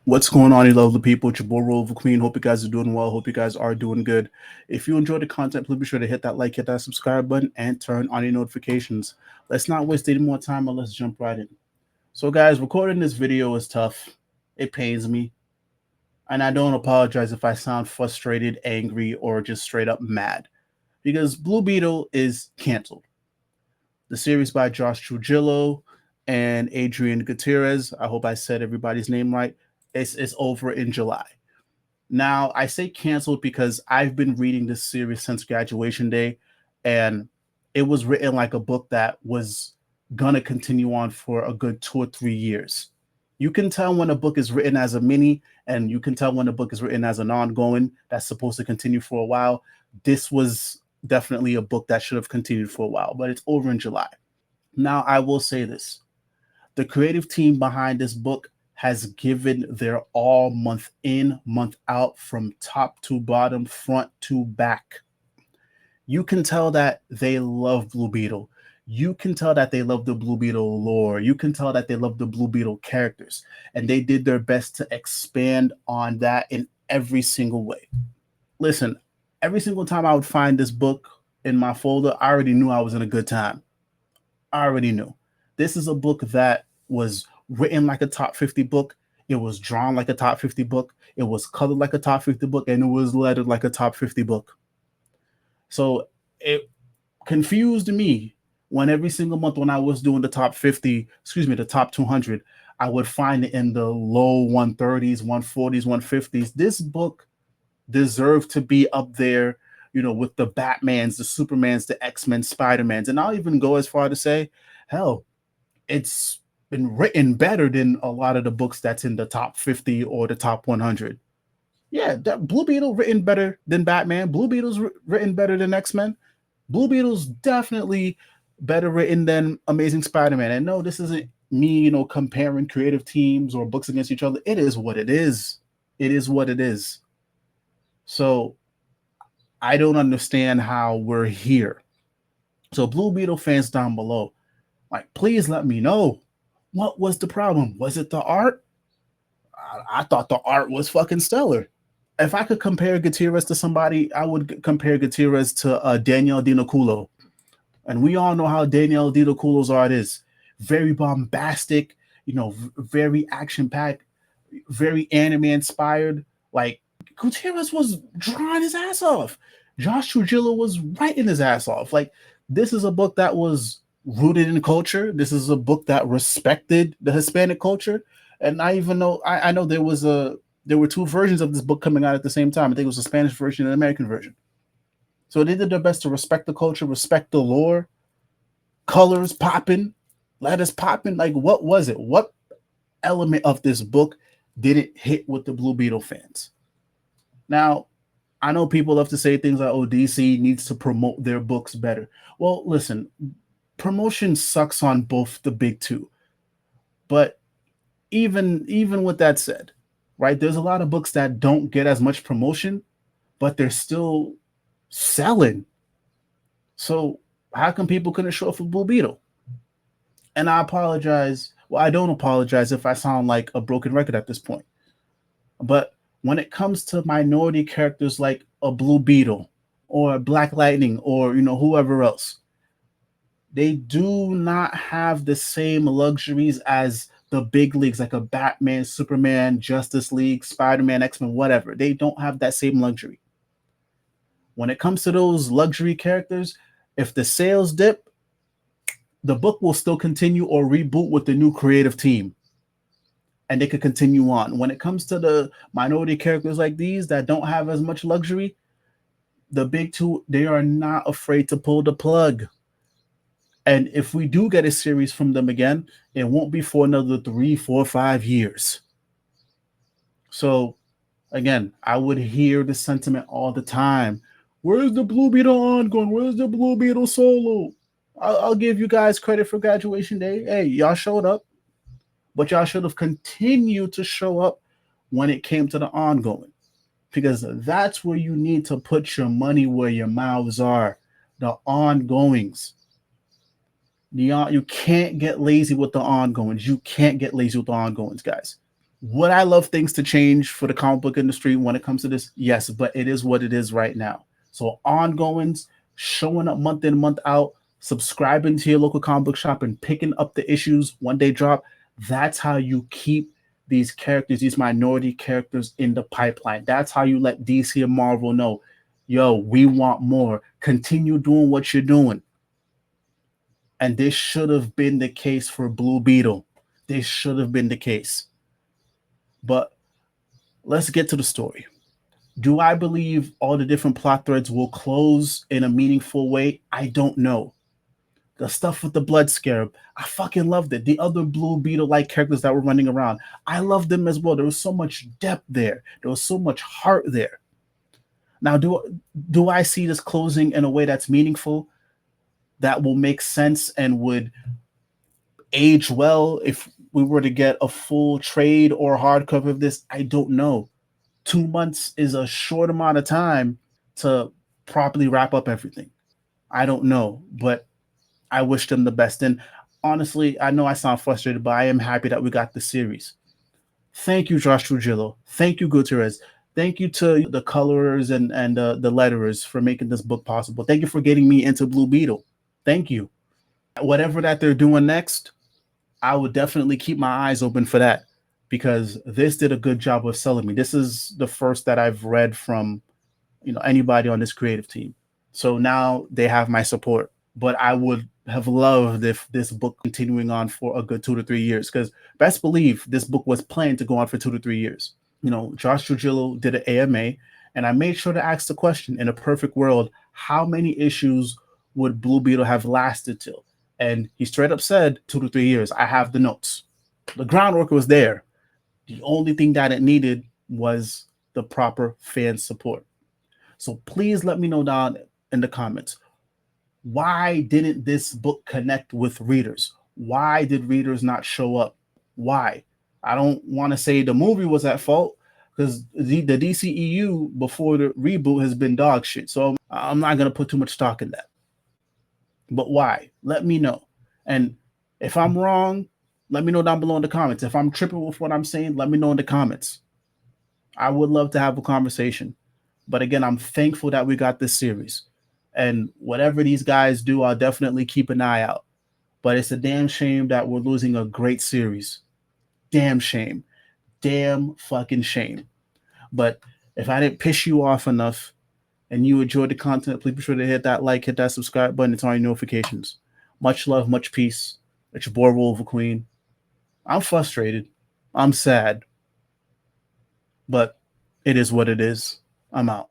What's going on, you lovely people? It's your boy Roliver Queen. Hope you guys are doing well. Hope you guys are doing good. If you enjoyed the content, please be sure to hit that like, hit that subscribe button, and turn on your notifications. Let's not waste any more time, and let's jump right in. So, guys, recording this video is tough. It pains me, and I don't apologize if I sound frustrated, angry, or just straight up mad, because Blue Beetle is canceled. The series by Josh Trujillo and Adrian Gutierrez. I hope I said everybody's name right. It's over in July. Now, I say canceled because I've been reading this series since graduation day, and it was written like a book that was gonna continue on for a good 2 or 3 years. You can tell when a book is written as a mini, and you can tell when a book is written as an ongoing that's supposed to continue for a while. This was definitely a book that should have continued for a while, but it's over in July. Now, I will say this. The creative team behind this book has given their all month in, month out, from top to bottom, front to back. You can tell that they love Blue Beetle. You can tell that they love the Blue Beetle lore. You can tell that they love the Blue Beetle characters. And they did their best to expand on that in every single way. Listen, every single time I would find this book in my folder, I already knew I was in a good time. I already knew. This is a book that was written like a top 50 book. It was drawn like a top 50 book. It was colored like a top 50 book, and it was lettered like a top 50 book. So it confused me when every single month when I was doing the top 50, the top 200, I would find it in the low 130s, 140s, 150s. This book deserved to be up there, with the Batmans, the Supermans, the X-Men, Spider-Mans. And I'll even go as far to say, hell, it's been written better than a lot of the books that's in the top 50 or the top 100. Yeah, that Blue Beetle written better than Batman. Blue Beetle's written better than X-Men. Blue Beetle's definitely better written than Amazing Spider-Man. And no, this isn't me, comparing creative teams or books against each other. It is what it is. It is what it is. So I don't understand how we're here. So Blue Beetle fans down below, please let me know. What was the problem? Was it the art? I thought the art was fucking stellar. If I could compare Gutierrez to somebody, I would compare Gutierrez to Daniel Dinoculo. And we all know how Daniel Dinoculo's art is. Very bombastic, very action-packed, very anime-inspired. Gutierrez was drawing his ass off. Josh Trujillo was writing his ass off. This is a book that was rooted in culture. This is a book that respected the Hispanic culture. And I even know I know there were two versions of this book coming out at the same time. I think it was a Spanish version and an American version. So they did their best to respect the culture, respect the lore, colors popping, letters popping. What was it? What element of this book didn't hit with the Blue Beetle fans? Now, I know people love to say things like, oh, DC needs to promote their books better. Well, listen, promotion sucks on both the big two. But even with that said, right, there's a lot of books that don't get as much promotion, but they're still selling. So how come people couldn't show up for Blue Beetle? And I apologize. Well, I don't apologize if I sound like a broken record at this point. But when it comes to minority characters like a Blue Beetle or Black Lightning or, whoever else, they do not have the same luxuries as the big leagues, like a Batman, Superman, Justice League, Spider-Man, X-Men, whatever. They don't have that same luxury. When it comes to those luxury characters, if the sales dip, the book will still continue or reboot with the new creative team. And they could continue on. When it comes to the minority characters like these that don't have as much luxury, the big two, they are not afraid to pull the plug. And if we do get a series from them again, it won't be for another 3, 4, 5 years. So, again, I would hear the sentiment all the time. Where's the Blue Beetle ongoing? Where's the Blue Beetle solo? I'll give you guys credit for graduation day. Hey, y'all showed up. But y'all should have continued to show up when it came to the ongoing. Because that's where you need to put your money where your mouths are. The ongoings. You can't get lazy with the ongoings. You can't get lazy with the ongoings, guys. Would I love things to change for the comic book industry when it comes to this? Yes, but it is what it is right now. So ongoings, showing up month in, month out, subscribing to your local comic book shop and picking up the issues when they drop. That's how you keep these characters, these minority characters in the pipeline. That's how you let DC and Marvel know, yo, we want more. Continue doing what you're doing. And this should have been the case for Blue Beetle. This should have been the case. But let's get to the story. Do I believe all the different plot threads will close in a meaningful way? I don't know. The stuff with the blood scarab, I fucking loved it. The other Blue Beetle like characters that were running around, I loved them as well. There was so much depth there. There was so much heart there. Now, do I see this closing in a way that's meaningful, that will make sense and would age well if we were to get a full trade or hardcover of this? I don't know. 2 months is a short amount of time to properly wrap up everything. I don't know, but I wish them the best. And honestly, I know I sound frustrated, but I am happy that we got the series. Thank you, Josh Trujillo. Thank you, Gutierrez. Thank you to the colorers and the letterers for making this book possible. Thank you for getting me into Blue Beetle. Thank you. Whatever that they're doing next, I would definitely keep my eyes open for that, because this did a good job of selling me. This is the first that I've read from, anybody on this creative team. So now they have my support. But I would have loved if this book continuing on for a good 2 to 3 years, because best believe this book was planned to go on for 2 to 3 years. Josh Trujillo did an AMA, and I made sure to ask the question, in a perfect world, how many issues would Blue Beetle have lasted till? And he straight up said 2 to 3 years. I have the notes. The groundwork was there. The only thing that it needed was the proper fan support. So please let me know down in the comments, why didn't this book connect with readers? Why did readers not show up? Why? I don't want to say the movie was at fault, because the DCEU before the reboot has been dog shit. So I'm not going to put too much stock in that. But why? Let me know. And if I'm wrong, let me know down below in the comments. If I'm tripping with what I'm saying, let me know in the comments. I would love to have a conversation. But again, I'm thankful that we got this series. And whatever these guys do, I'll definitely keep an eye out. But it's a damn shame that we're losing a great series. Damn shame. Damn fucking shame. But if I didn't piss you off enough and you enjoyed the content, please be sure to hit that like, hit that subscribe button, and turn on your notifications. Much love, much peace. It's your boy, Roliver Queen. I'm frustrated. I'm sad. But it is what it is. I'm out.